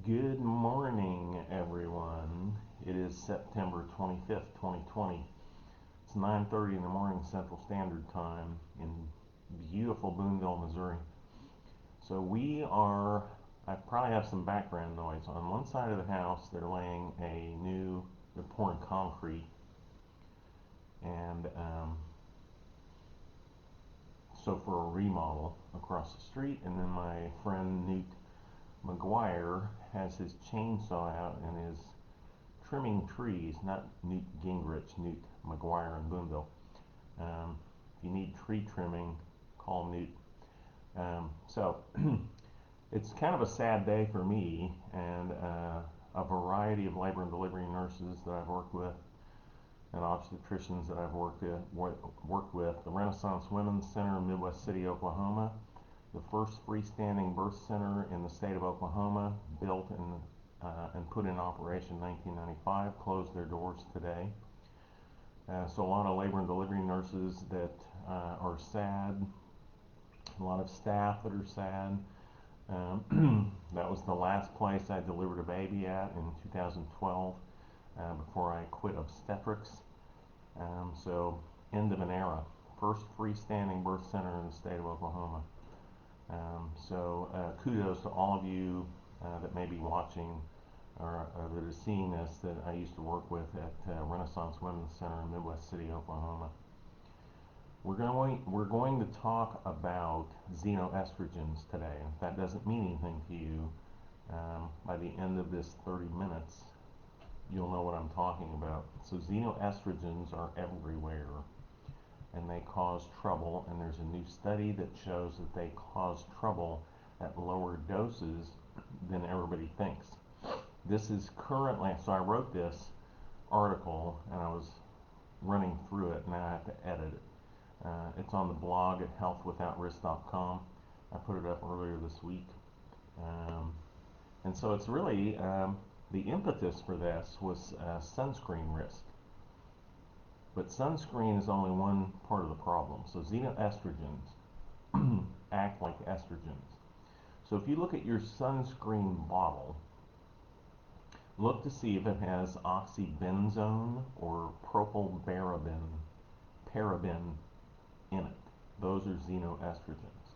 Good morning, everyone. It is September 25th, 2020. It's 9:30 in the morning Central Standard Time in beautiful Boonville, Missouri. I probably have some background noise. On one side of the house, they're pouring concrete, and so for a remodel across the street, and then my friend Newt McGuire has his chainsaw out and is trimming trees, not Newt Gingrich, Newt McGuire in Boonville. If you need tree trimming, call Newt. So it's kind of a sad day for me and a variety of labor and delivery nurses that I've worked with and obstetricians that I've worked with. The Renaissance Women's Center in Midwest City, Oklahoma, the first freestanding birth center in the state of Oklahoma, built and put in operation in 1995, closed their doors today. So a lot of labor and delivery nurses that are sad, a lot of staff that are sad. That was the last place I delivered a baby at in 2012 before I quit obstetrics. So end of an era. First freestanding birth center in the state of Oklahoma. Kudos to all of you that may be watching or that are seeing this that I used to work with at Renaissance Women's Center in Midwest City, Oklahoma. We're going to talk about xenoestrogens today. If that doesn't mean anything to you, by the end of this 30 minutes, you'll know what I'm talking about. So xenoestrogens are everywhere, and they cause trouble, and there's a new study that shows that they cause trouble at lower doses than everybody thinks. This is currently, so I wrote this article and I was running through it, and now I have to edit it. It's on the blog at healthwithoutrisk.com. I put it up earlier this week. And so it's really, the impetus for this was sunscreen risk. But sunscreen is only one part of the problem. So xenoestrogens act like estrogens. So if you look at your sunscreen bottle, look to see if it has oxybenzone or propylparaben in it. Those are xenoestrogens.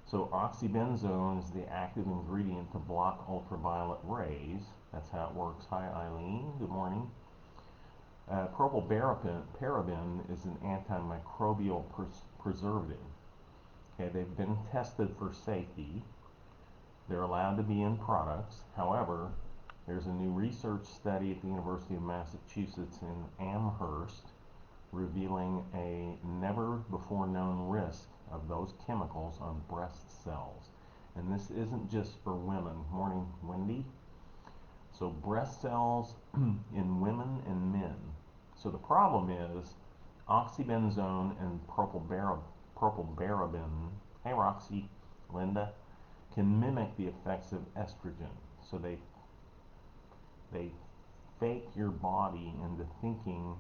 So oxybenzone is the active ingredient to block ultraviolet rays. That's how it works. Hi Eileen, good morning. Propylparaben is an antimicrobial preservative. Okay, they've been tested for safety. They're allowed to be in products. However, there's a new research study at the University of Massachusetts in Amherst revealing a never before known risk of those chemicals on breast cells. And this isn't just for women. Morning, Wendy. So breast cells in women and men. So the problem is oxybenzone and propylparaben, hey Roxy, Linda, can mimic the effects of estrogen. So they fake your body into thinking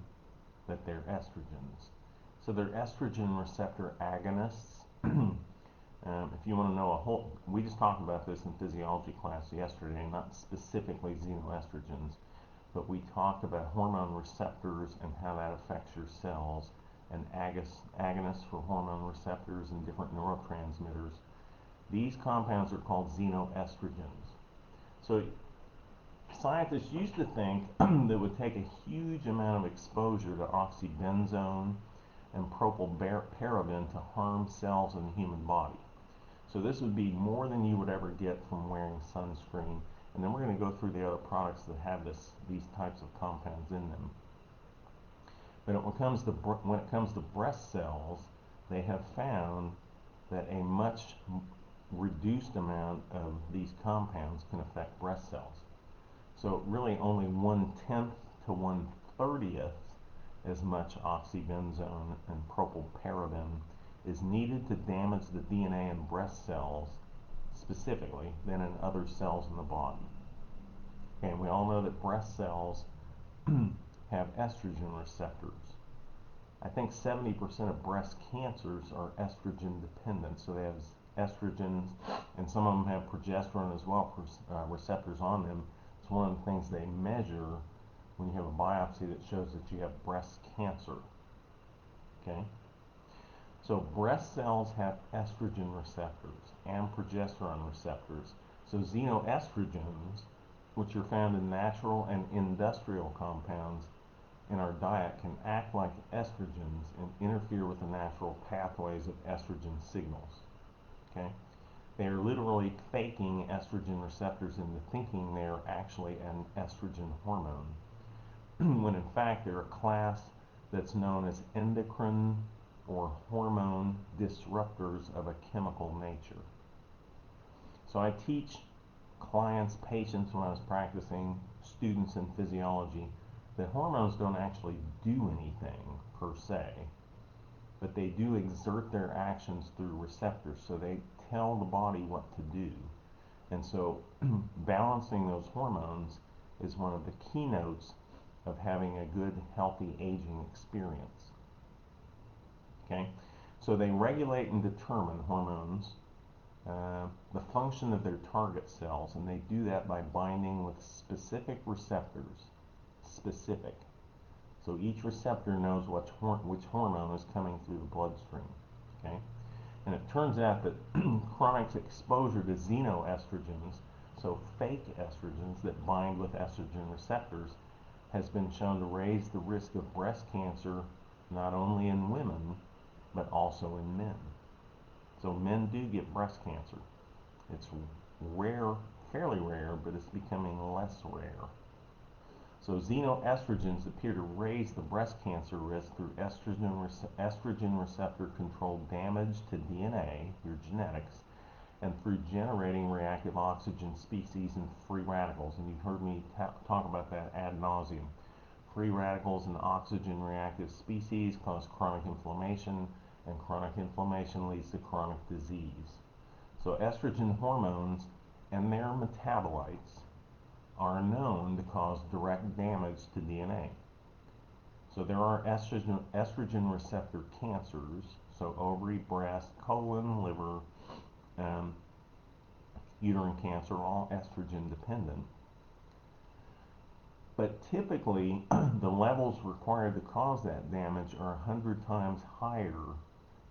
that they're estrogens. So they're estrogen receptor agonists. If you want to know we just talked about this in physiology class yesterday, not specifically xenoestrogens, but we talked about hormone receptors and how that affects your cells, and agonists for hormone receptors and different neurotransmitters. These compounds are called xenoestrogens. So scientists used to think that it would take a huge amount of exposure to oxybenzone and propylparaben to harm cells in the human body. So this would be more than you would ever get from wearing sunscreen. And then we're going to go through the other products that have these types of compounds in them. But when it comes to breast cells, they have found that a much reduced amount of these compounds can affect breast cells. So really only 1/10 to 1/30 as much oxybenzone and propylparaben is needed to damage the DNA in breast cells specifically than in other cells in the body. Okay, and we all know that breast cells have estrogen receptors. I think 70% of breast cancers are estrogen dependent, so they have estrogens, and some of them have progesterone as well, receptors on them. It's one of the things they measure when you have a biopsy that shows that you have breast cancer. Okay? So breast cells have estrogen receptors and progesterone receptors. So xenoestrogens, which are found in natural and industrial compounds in our diet, can act like estrogens and interfere with the natural pathways of estrogen signals. Okay? They are literally faking estrogen receptors into thinking they are actually an estrogen hormone, when in fact they're a class that's known as endocrine or hormone disruptors of a chemical nature. So I teach clients, patients when I was practicing, students in physiology, that hormones don't actually do anything per se, but they do exert their actions through receptors. So they tell the body what to do. And so balancing those hormones is one of the keynotes of having a good, healthy aging experience. Okay? So they regulate and determine hormones, the function of their target cells, and they do that by binding with specific receptors. Specific. So each receptor knows which hormone is coming through the bloodstream. Okay? And it turns out that chronic exposure to xenoestrogens, so fake estrogens that bind with estrogen receptors, has been shown to raise the risk of breast cancer not only in women, but also in men. So men do get breast cancer. It's rare, fairly rare, but it's becoming less rare. So xenoestrogens appear to raise the breast cancer risk through estrogen receptor controlled damage to DNA, your genetics, and through generating reactive oxygen species and free radicals. And you've heard me talk about that ad nauseum. Free radicals and oxygen reactive species cause chronic inflammation, and chronic inflammation leads to chronic disease. So estrogen hormones and their metabolites are known to cause direct damage to DNA. So there are estrogen receptor cancers, so ovary, breast, colon, liver, uterine cancer, all estrogen dependent. But typically, the levels required to cause that damage are 100 times higher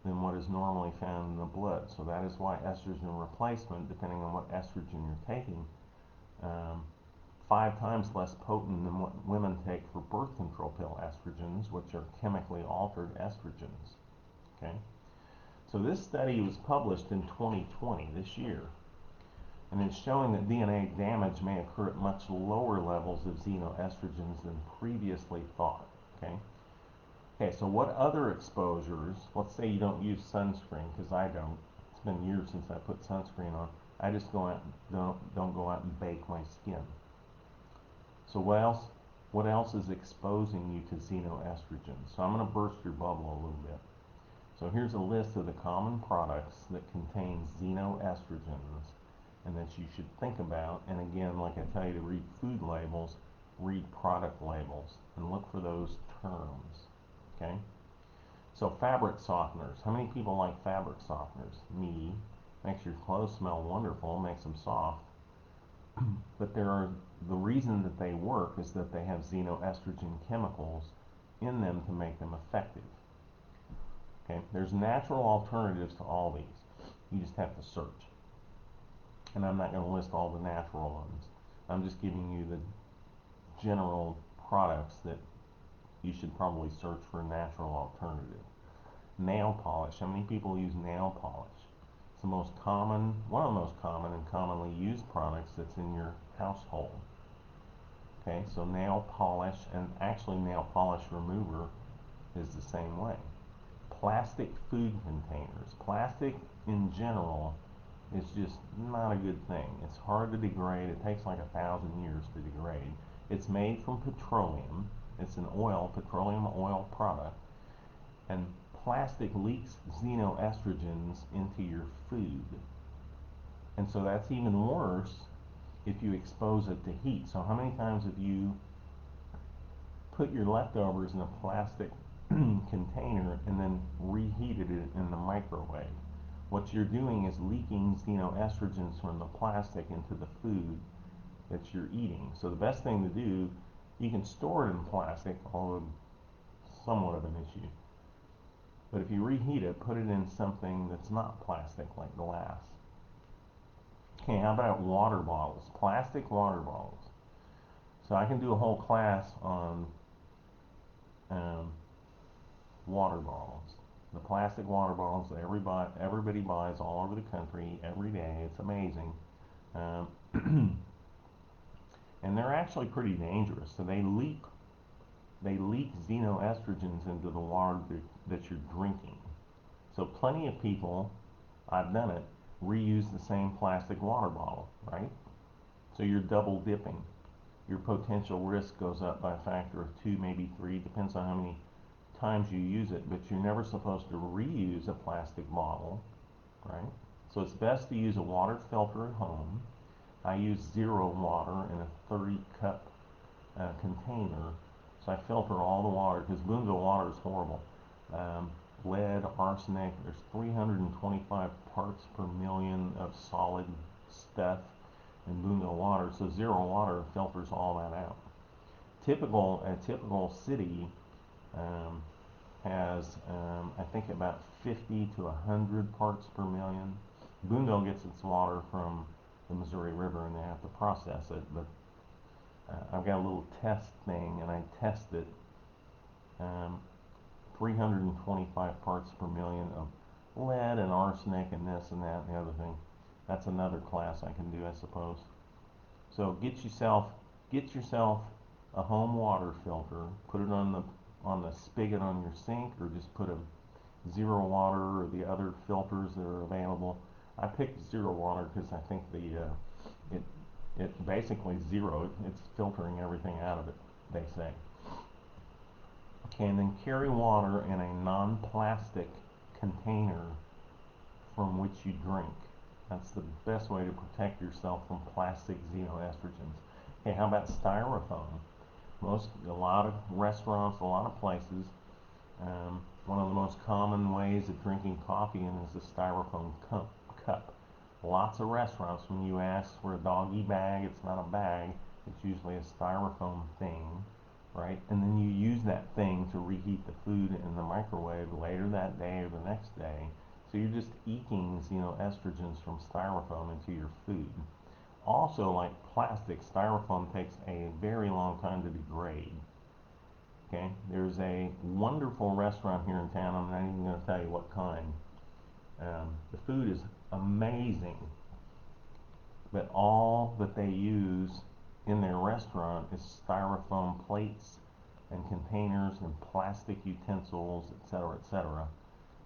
than what is normally found in the blood. So that is why estrogen replacement, depending on what estrogen you're taking, 5 times less potent than what women take for birth control pill estrogens, which are chemically altered estrogens. Okay? So this study was published in 2020, this year, and it's showing that DNA damage may occur at much lower levels of xenoestrogens than previously thought. Okay? Okay, so what other exposures, let's say you don't use sunscreen, because I don't. It's been years since I put sunscreen on. I just go out and don't go out and bake my skin. So what else is exposing you to xenoestrogens? So I'm going to burst your bubble a little bit. So here's a list of the common products that contain xenoestrogens and that you should think about. And again, like I tell you to read food labels, read product labels and look for those terms. Okay? So fabric softeners. How many people like fabric softeners? Me. Makes your clothes smell wonderful, makes them soft. But the reason that they work is that they have xenoestrogen chemicals in them to make them effective. Okay, there's natural alternatives to all these. You just have to search. And I'm not going to list all the natural ones. I'm just giving you the general products that you should probably search for a natural alternative. Nail polish. How many people use nail polish? It's the most common, one of the most common and commonly used products that's in your household. Okay, so nail polish, and actually nail polish remover is the same way. Plastic food containers. Plastic in general is just not a good thing. It's hard to degrade. It takes like 1,000 years to degrade. It's made from petroleum. It's an oil, petroleum oil product. And plastic leaks xenoestrogens into your food. And so that's even worse if you expose it to heat. So how many times have you put your leftovers in a plastic container and then reheated it in the microwave? what you're doing is leaking xenoestrogens from the plastic into the food that you're eating. So the best thing to do, you can store it in plastic, although somewhat of an issue. But if you reheat it, put it in something that's not plastic, like glass. Okay, how about water bottles? Plastic water bottles. So I can do a whole class on um, water bottles. The plastic water bottles that everybody buys all over the country every day. It's amazing. Um, and they're actually pretty dangerous. So they leak xenoestrogens into the water that you're drinking. So plenty of people, I've done it, reuse the same plastic water bottle, right? So you're double dipping. Your potential risk goes up by a factor of 2, maybe 3, depends on how many times you use it, but you're never supposed to reuse a plastic bottle, right? So it's best to use a water filter at home. I use zero water in a 30 cup container. So I filter all the water because Boonville water is horrible. Lead, arsenic, there's 325 parts per million of solid stuff in Boonville water. So zero water filters all that out. A typical city um, has, I think, about 50 to 100 parts per million. Boonville gets its water from the Missouri River and they have to process it, but I've got a little test thing and I test it. Um, 325 parts per million of lead and arsenic and this and that and the other thing. That's another class I can do, I suppose. So get yourself a home water filter. Put it on the spigot on your sink, or just put a zero water or the other filters that are available. I picked zero water because I think it it basically zero. It's filtering everything out of it, they say. Okay, and then carry water in a non-plastic container from which you drink. That's the best way to protect yourself from plastic xenoestrogens. Okay, how about styrofoam? A lot of restaurants, a lot of places, one of the most common ways of drinking coffee in is a styrofoam cup. Lots of restaurants, when you ask for a doggy bag, it's not a bag, it's usually a styrofoam thing, right? And then you use that thing to reheat the food in the microwave later that day or the next day. So you're just eking estrogens from styrofoam into your food. Also, like plastic, styrofoam takes a very long time to degrade. Okay, there's a wonderful restaurant here in town. I'm not even going to tell you what kind. The food is amazing, but all that they use in their restaurant is styrofoam plates and containers and plastic utensils, etc., etc.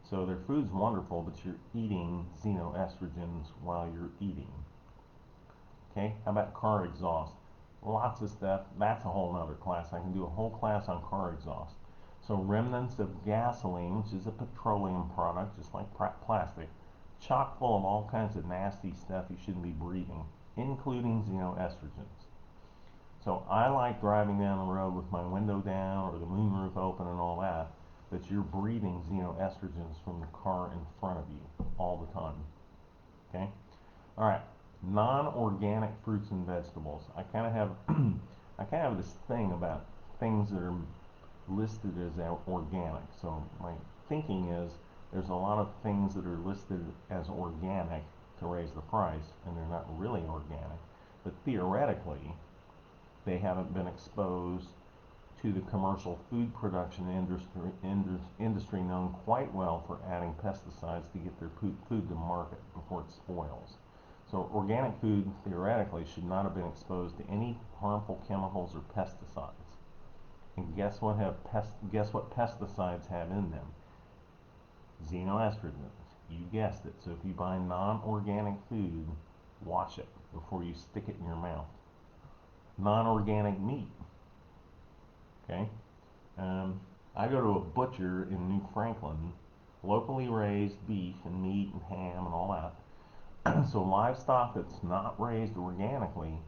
So their food's wonderful, but you're eating xenoestrogens while you're eating. Okay, how about car exhaust? Lots of stuff. That's a whole other class. I can do a whole class on car exhaust. So remnants of gasoline, which is a petroleum product, just like plastic, chock full of all kinds of nasty stuff you shouldn't be breathing, including xenoestrogens. So I like driving down the road with my window down or the moonroof open and all that, but you're breathing xenoestrogens from the car in front of you all the time. Okay? All right. Non-organic fruits and vegetables. I kind of have this thing about things that are listed as organic. So my thinking is there's a lot of things that are listed as organic to raise the price, and they're not really organic. But theoretically, they haven't been exposed to the commercial food production industry known quite well for adding pesticides to get their food to market before it spoils. So organic food theoretically should not have been exposed to any harmful chemicals or pesticides. And guess what pesticides have in them? Xenoestrogens. You guessed it. So if you buy non-organic food, wash it before you stick it in your mouth. Non-organic meat. Okay. I go to a butcher in New Franklin, locally raised beef and meat and ham and all that. So livestock that's not raised organically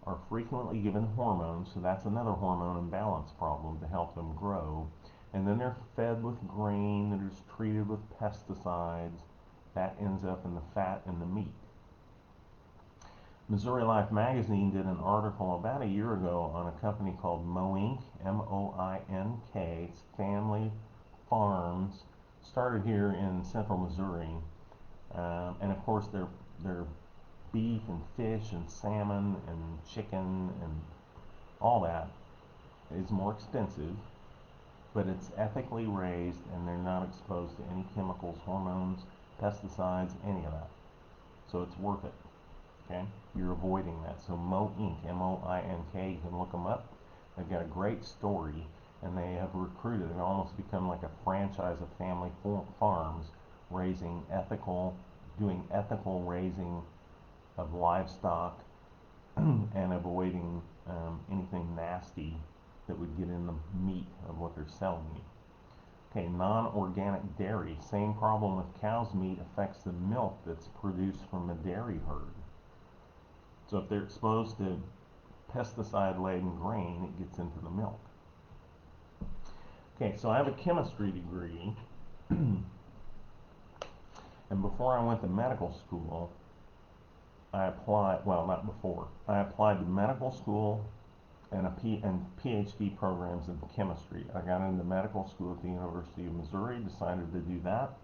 are frequently given hormones, so that's another hormone imbalance problem to help them grow. And then they're fed with grain that is treated with pesticides, that ends up in the fat in the meat. Missouri Life magazine did an article about a year ago on a company called Moink, M-O-I-N-K. It's family farms, started here in central Missouri. And of course their beef and fish and salmon and chicken and all that is more expensive, but it's ethically raised and they're not exposed to any chemicals, hormones, pesticides, any of that. So it's worth it. Okay, you're avoiding that. So Moink, M-O-I-N-K, you can look them up. They've got a great story, and they have recruited. They've almost become like a franchise of family farms, raising doing ethical raising of livestock and avoiding anything nasty that would get in the meat of what they're selling you. Okay, non-organic dairy. Same problem with cow's meat affects the milk that's produced from a dairy herd. So if they're exposed to pesticide-laden grain, it gets into the milk. Okay, so I have a chemistry degree, and before I went to medical school, I applied to medical school and PhD programs in chemistry. I got into medical school at the University of Missouri, decided to do that.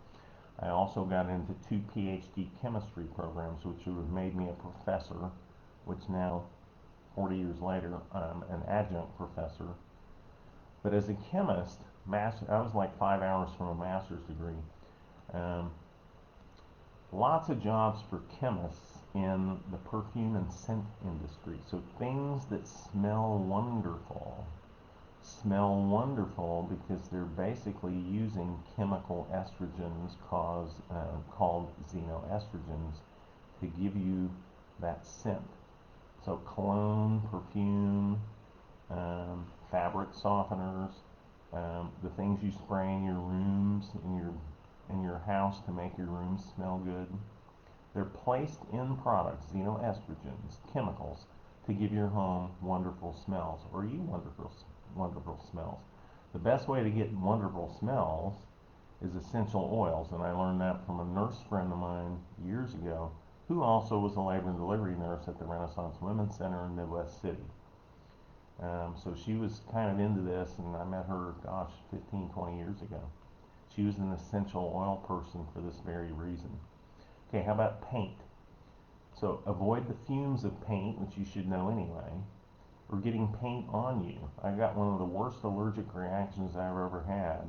I also got into 2 PhD chemistry programs, which would have made me a professor, which now, 40 years later, I'm an adjunct professor. But as a chemist, I was like 5 hours from a master's degree. Lots of jobs for chemists in the perfume and scent industry. So things that smell wonderful because they're basically using chemical estrogens called xenoestrogens to give you that scent. So cologne, perfume, fabric softeners, the things you spray in your rooms, in your house to make your rooms smell good. They're placed in products, xenoestrogens, chemicals, to give your home wonderful smells, or you wonderful smells. The best way to get wonderful smells is essential oils, and I learned that from a nurse friend of mine years ago, who also was a labor and delivery nurse at the Renaissance Women's Center in Midwest City. So she was kind of into this, and I met her, 15, 20 years ago. She was an essential oil person for this very reason. Okay, how about paint? So avoid the fumes of paint, which you should know anyway, or getting paint on you. I got one of the worst allergic reactions I've ever had.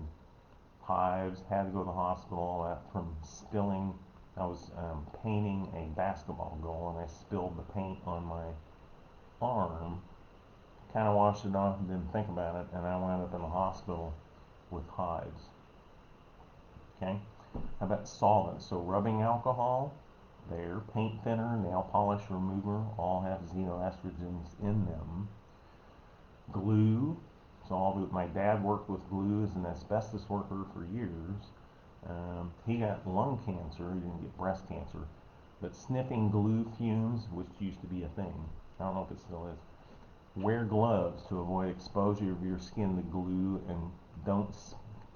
Hives, had to go to the hospital, all that from spilling. I was painting a basketball goal and I spilled the paint on my arm. Kind of washed it off and didn't think about it, and I wound up in the hospital with hives. Okay, how about solvents? So rubbing alcohol, paint thinner, nail polish remover, all have xenoestrogens in them. Glue. So my dad worked with glue as an asbestos worker for years. He got lung cancer. He didn't get breast cancer, but sniffing glue fumes, which used to be a thing. I don't know if it still is. Wear gloves to avoid exposure of your skin to glue, and don't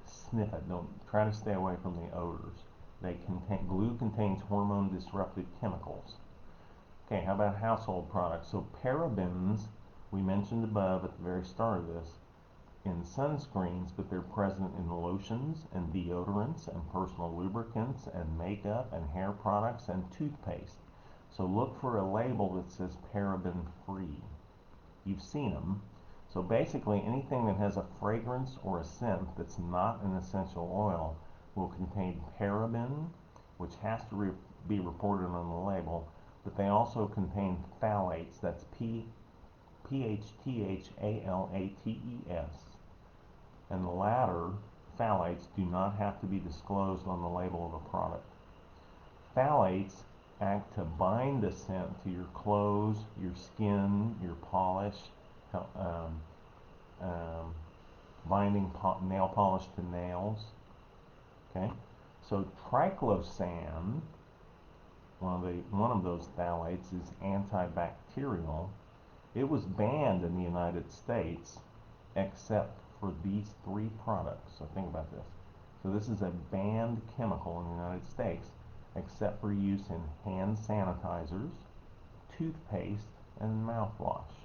sniff it. Don't try to stay away from the odors. Glue contains hormone disruptive chemicals. Okay, how about household products? So parabens, we mentioned above at the very start of this, in sunscreens, but they're present in lotions and deodorants and personal lubricants and makeup and hair products and toothpaste. So look for a label that says paraben free. You've seen them. So basically anything that has a fragrance or a scent that's not an essential oil will contain paraben, which has to be reported on the label, but they also contain phthalates. That's PHTHALATES. And the latter, phthalates, do not have to be disclosed on the label of a product. Phthalates act to bind the scent to your clothes, your skin, your polish, binding nail polish to nails. Okay, so triclosan, one of those phthalates, is antibacterial. It was banned in the United States except for these 3 products. So think about this. So this is a banned chemical in the United States, except for use in hand sanitizers, toothpaste, and mouthwash.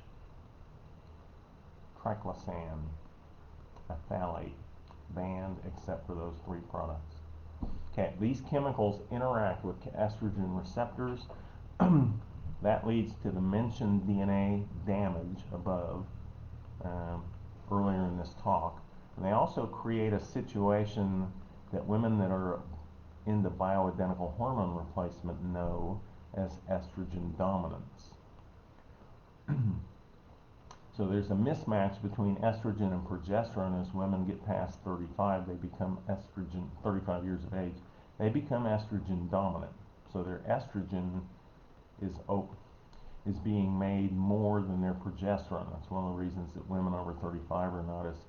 Triclosan, a phthalate, banned except for those three products. Okay, these chemicals interact with estrogen receptors. That leads to the mentioned DNA damage above earlier in this talk. And they also create a situation that women that are into bioidentical hormone replacement know as estrogen dominance. So there's a mismatch between estrogen and progesterone. As women get past 35, they become estrogen, 35 years of age, they become estrogen dominant. So their estrogen is being made more than their progesterone. That's one of the reasons that women over 35 are not as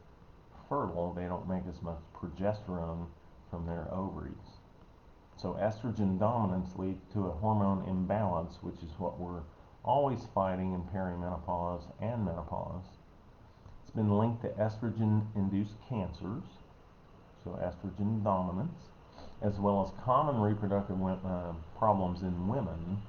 fertile. They don't make as much progesterone from their ovaries. So estrogen dominance leads to a hormone imbalance, which is what we're always fighting in perimenopause and menopause. It's been linked to estrogen-induced cancers, so estrogen dominance, as well as common reproductive problems in women,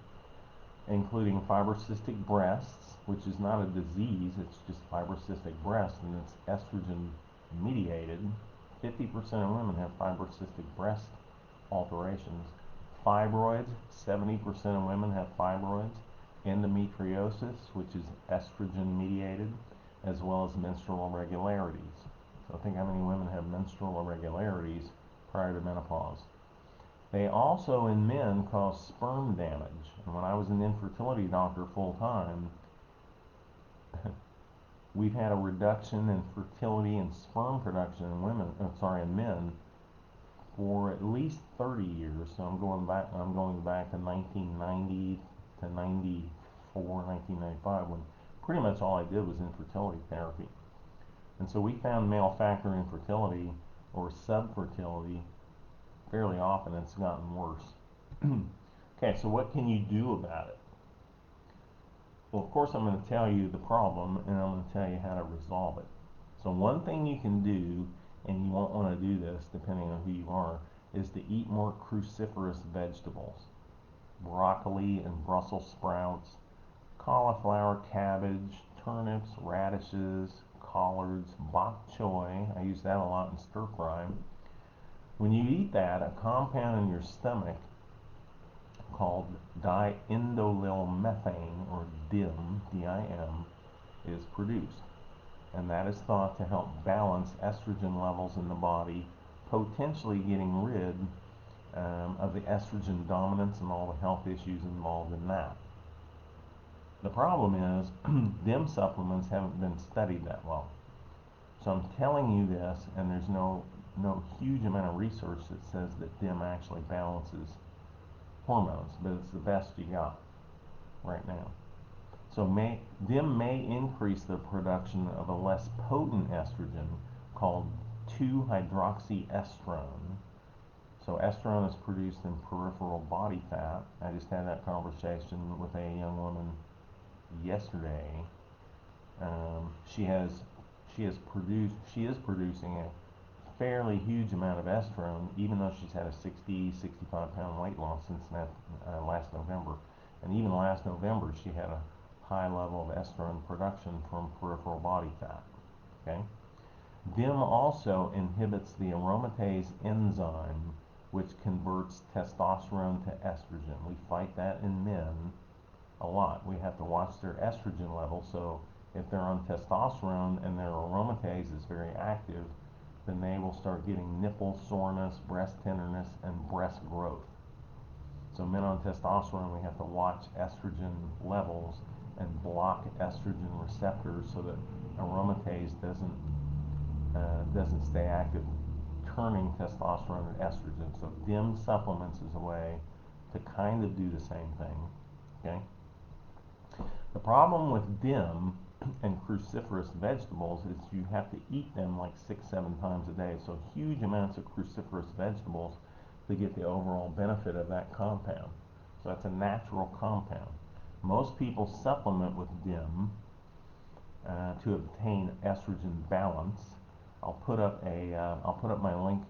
including fibrocystic breasts, which is not a disease, it's just fibrocystic breast, and it's estrogen mediated. 50% of women have fibrocystic breast alterations. Fibroids, 70% of women have fibroids. Endometriosis, which is estrogen mediated, as well as menstrual irregularities. So think how many women have menstrual irregularities prior to menopause. They also, in men, cause sperm damage. And when I was an infertility doctor full time, we've had a reduction in fertility and sperm production in in men for at least 30 years. So I'm going back to 1990 to 94, 1995, when pretty much all I did was infertility therapy. And so we found male factor infertility or subfertility fairly often. It's gotten worse. Okay, so what can you do about it? Well, of course, I'm going to tell you the problem, and I'm going to tell you how to resolve it. So one thing you can do, and you won't want to do this depending on who you are, is to eat more cruciferous vegetables. Broccoli and Brussels sprouts, cauliflower, cabbage, turnips, radishes, collards, bok choy. I use that a lot in stir fry. When you eat that, a compound in your stomach called diindolylmethane, or DIM, D-I-M, is produced. And that is thought to help balance estrogen levels in the body, potentially getting rid of the estrogen dominance and all the health issues involved in that. The problem is DIM supplements haven't been studied that well. So I'm telling you this, and there's no huge amount of research that says that DIM actually balances hormones, but it's the best you got right now. So DIM may increase the production of a less potent estrogen called 2-hydroxyestrone. So estrone is produced in peripheral body fat. I just had that conversation with a young woman yesterday. She is producing a fairly huge amount of estrone, even though she's had a 65 pound weight loss since last November. And even last November, she had a high level of estrone production from peripheral body fat. Okay? DIM also inhibits the aromatase enzyme, which converts testosterone to estrogen. We fight that in men a lot. We have to watch their estrogen level, so if they're on testosterone and their aromatase is very active, then they will start getting nipple soreness, breast tenderness, and breast growth. So men on testosterone, we have to watch estrogen levels and block estrogen receptors so that aromatase doesn't stay active, turning testosterone to estrogen. So DIM supplements is a way to kind of do the same thing. Okay. The problem with DIM and cruciferous vegetables is you have to eat them like 6-7 times a day. So huge amounts of cruciferous vegetables to get the overall benefit of that compound. So that's a natural compound. Most people supplement with DIM to obtain estrogen balance. I'll put up my link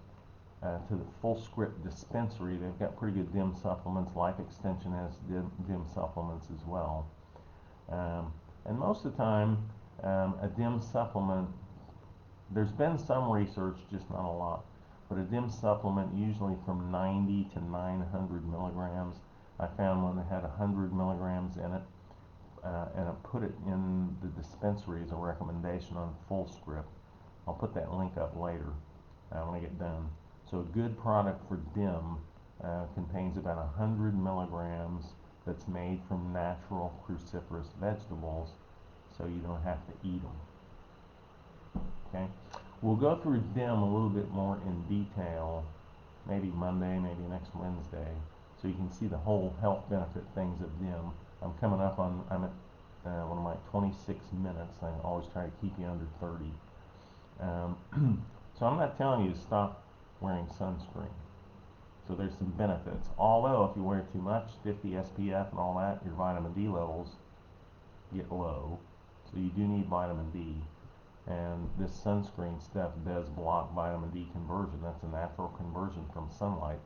to the Full Script dispensary. They've got pretty good DIM supplements. Life Extension has DIM supplements as well. And most of the time, a DIM supplement, there's been some research, just not a lot, but a DIM supplement usually from 90 to 900 milligrams. I found one that had 100 milligrams in it, and I put it in the dispensary as a recommendation on Full Script. I'll put that link up later when I get done. So a good product for DIM contains about 100 milligrams that's made from natural cruciferous vegetables, so you don't have to eat them. Okay, we'll go through DIM a little bit more in detail, maybe Monday, maybe next Wednesday, so you can see the whole health benefit things of DIM. I'm coming up on, I'm at one of my 26 minutes. I always try to keep you under 30. So I'm not telling you to stop wearing sunscreen. So there's some benefits. Although if you wear too much, 50 SPF and all that, your vitamin D levels get low. So you do need vitamin D. And this sunscreen stuff does block vitamin D conversion. That's a natural conversion from sunlight.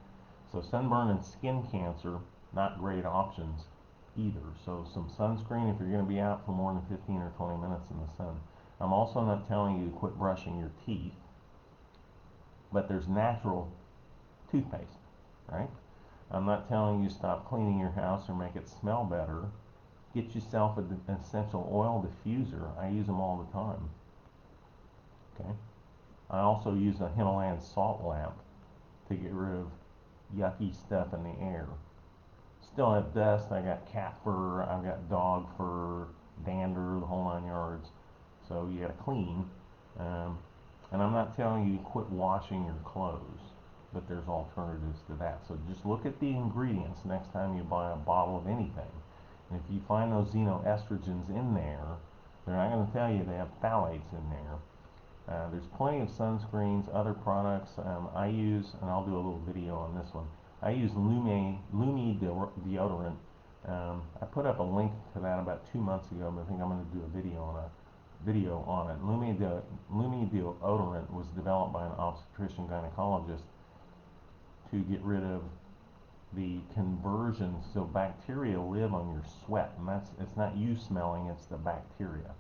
So sunburn and skin cancer, not great options either. So some sunscreen if you're going to be out for more than 15 or 20 minutes in the sun. I'm also not telling you to quit brushing your teeth, but there's natural toothpaste, right? I'm not telling you to stop cleaning your house or make it smell better. Get yourself an essential oil diffuser. I use them all the time. Okay. I also use a Himalayan salt lamp to get rid of yucky stuff in the air. Still have dust. I got cat fur, I've got dog fur, dander, the whole 9 yards. So you gotta clean. And I'm not telling you to quit washing your clothes, but there's alternatives to that. So just look at the ingredients next time you buy a bottle of anything. And if you find those xenoestrogens in there, they're not going to tell you they have phthalates in there. There's plenty of sunscreens, other products. I use, and I'll do a little video on this one, I use Lumi deodorant. I put up a link to that about 2 months ago, but I think I'm going to do a video on it. Lumi deodorant was developed by an obstetrician gynecologist to get rid of the conversion, so bacteria live on your sweat, and it's not you smelling, it's the bacteria.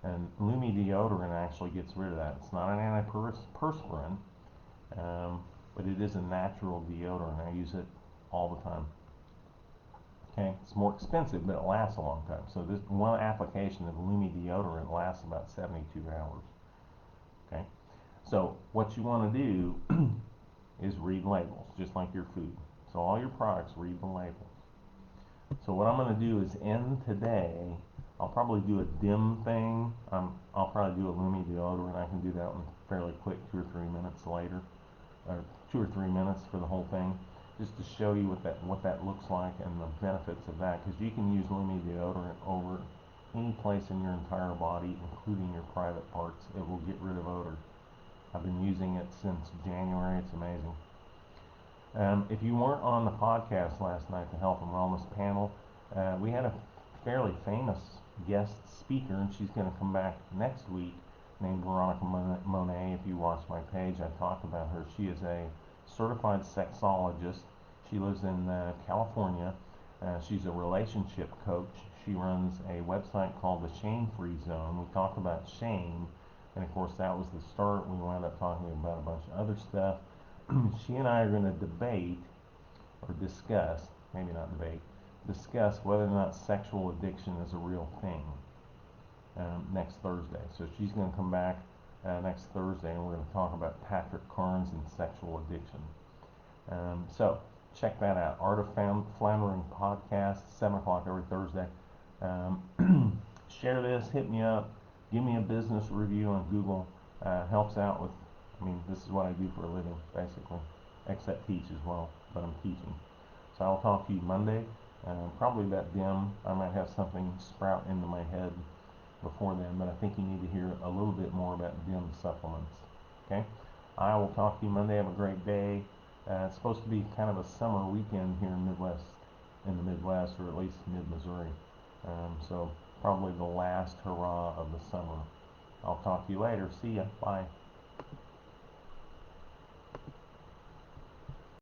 And Lumi deodorant actually gets rid of that. It's not an antiperspirant, but it is a natural deodorant. I use it all the time. Okay, it's more expensive, but it lasts a long time. So this one application of Lumi deodorant lasts about 72 hours. Okay, so what you want to do is read labels, just like your food. So all your products, read the labels. So what I'm going to do is end today. I'll probably do a DIM thing. I'll probably do a Lumi deodorant. I can do that one fairly quick, 2 or 3 minutes later, or 2 or 3 minutes for the whole thing, just to show you what that looks like and the benefits of that. Because you can use Lumi deodorant over any place in your entire body, including your private parts. It will get rid of odor. I've been using it since January. It's amazing. If you weren't on the podcast last night, the Health and Wellness panel, we had a fairly famous guest speaker, and she's going to come back next week, named Veronica Monet. If you watch my page, I talk about her. She is a certified sexologist. She lives in California. She's a relationship coach. She runs a website called the Shame Free Zone. We talked about shame, and of course that was the start. We wound up talking about a bunch of other stuff. She and I are going to debate, or discuss, maybe not debate, discuss whether or not sexual addiction is a real thing next Thursday. So she's going to come back next Thursday, and we're going to talk about Patrick Carnes and sexual addiction. So check that out. Art of Floundering podcast, 7 o'clock every Thursday. Share this, hit me up, give me a business review on Google. Helps out with, this is what I do for a living, basically, except teach as well, but I'm teaching. So I'll talk to you Monday, probably about DIM. I might have something sprout into my head before then, but I think you need to hear a little bit more about DIM supplements. Okay? I will talk to you Monday. Have a great day. It's supposed to be kind of a summer weekend here in the Midwest, or at least mid-Missouri. So probably the last hurrah of the summer. I'll talk to you later. See ya. Bye.